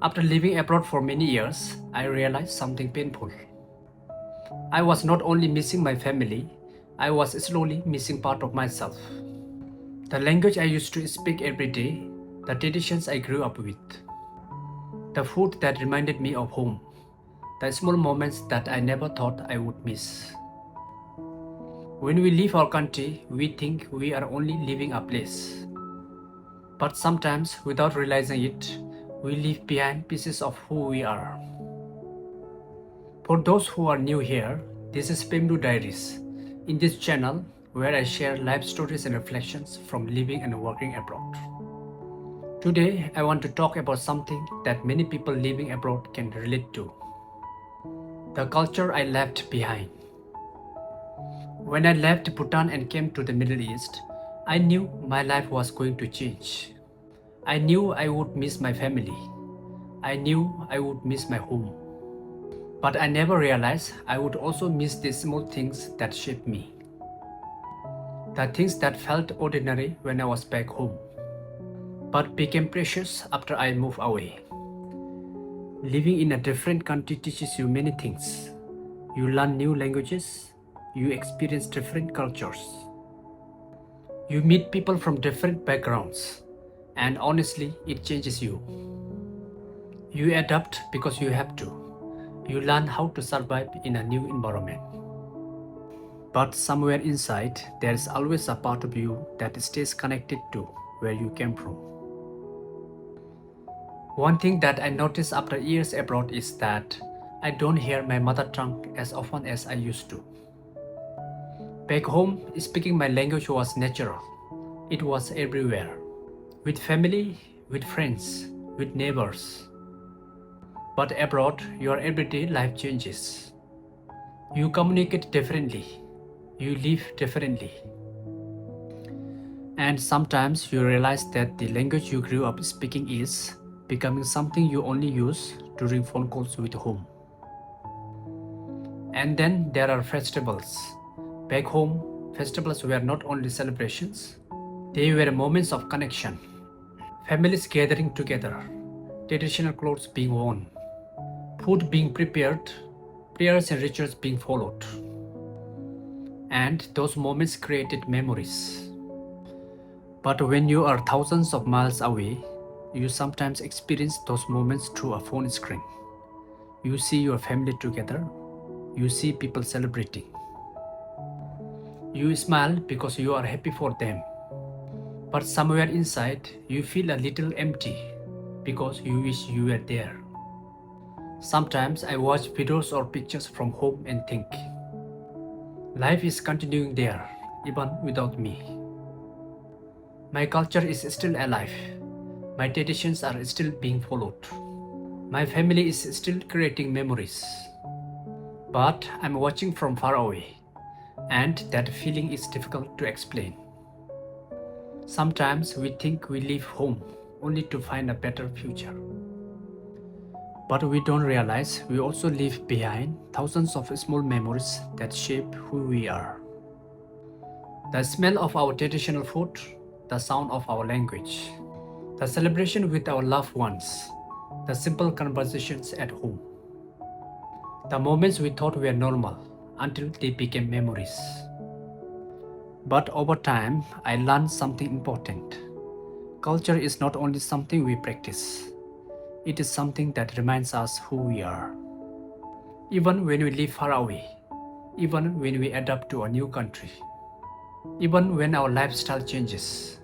After living abroad for many years, I realized something painful. I was not only missing my family, I was slowly missing part of myself. The language I used to speak every day, the traditions I grew up with, the food that reminded me of home, the small moments that I never thought I would miss. When we leave our country, we think we are only leaving a place. But sometimes, without realizing it, we leave behind pieces of who we are. For those who are new here, this is Diaries. In this channel, where I share life stories and reflections from living and working abroad. Today, I want to talk about something that many people living abroad can relate to. The culture I left behind. When I left Bhutan and came to the Middle East, I knew my life was going to change. I knew I would miss my family. I knew I would miss my home. But I never realized I would also miss the small things that shaped me. The things that felt ordinary when I was back home, but became precious after I moved away. Living in a different country teaches you many things. You learn new languages. You experience different cultures. You meet people from different backgrounds. And honestly, it changes you. You adapt because you have to. You learn how to survive in a new environment. But somewhere inside, there is always a part of you that stays connected to where you came from. One thing that I noticed after years abroad is that I don't hear my mother tongue as often as I used to. Back home, speaking my language was natural. It was everywhere. With family, with friends, with neighbors. But abroad, your everyday life changes. You communicate differently. You live differently. And sometimes you realize that the language you grew up speaking is becoming something you only use during phone calls with home. And then there are festivals. Back home, festivals were not only celebrations, they were moments of connection. Families gathering together, traditional clothes being worn, food being prepared, prayers and rituals being followed. And those moments created memories. But when you are thousands of miles away, you sometimes experience those moments through a phone screen. You see your family together, you see people celebrating. You smile because you are happy for them. But somewhere inside, you feel a little empty because you wish you were there. Sometimes I watch videos or pictures from home and think, life is continuing there, even without me. My culture is still alive. My traditions are still being followed. My family is still creating memories. But I'm watching from far away, and that feeling is difficult to explain. Sometimes we think we leave home only to find a better future. But we don't realize we also leave behind thousands of small memories that shape who we are. The smell of our traditional food, the sound of our language, the celebration with our loved ones, the simple conversations at home. The moments we thought were normal until they became memories. But over time, I learned something important. Culture is not only something we practice, it is something that reminds us who we are. Even when we live far away, even when we adapt to a new country, even when our lifestyle changes,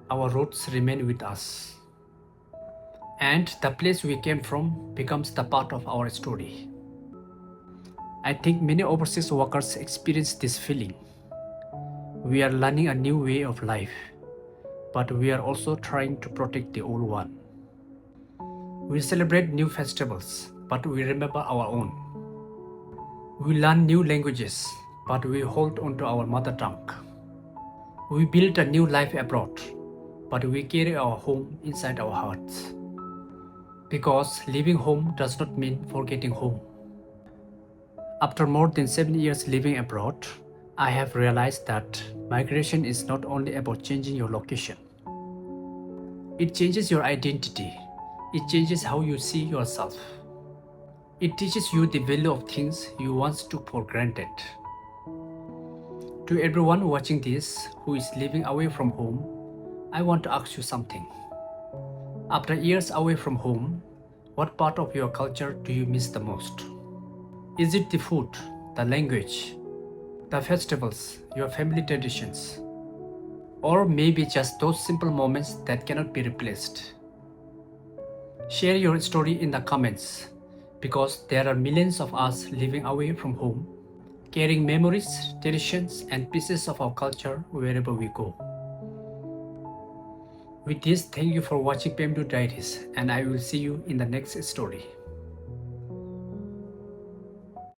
our roots remain with us. And the place we came from becomes the part of our story. I think many overseas workers experience this feeling. We are learning a new way of life, but we are also trying to protect the old one. We celebrate new festivals, but we remember our own. We learn new languages, but we hold on to our mother tongue. We build a new life abroad, but we carry our home inside our hearts. Because leaving home does not mean forgetting home. After more than 7 years living abroad, I have realized that migration is not only about changing your location. It changes your identity. It changes how you see yourself. It teaches you the value of things you once took for granted. To everyone watching this who is living away from home, I want to ask you something. After years away from home, what part of your culture do you miss the most? Is it the food, the language, the festivals, your family traditions? Or maybe just those simple moments that cannot be replaced? Share your story in the comments because there are millions of us living away from home, carrying memories, traditions, and pieces of our culture wherever we go. With this, thank you for watching Pemdu Diaries, and I will see you in the next story.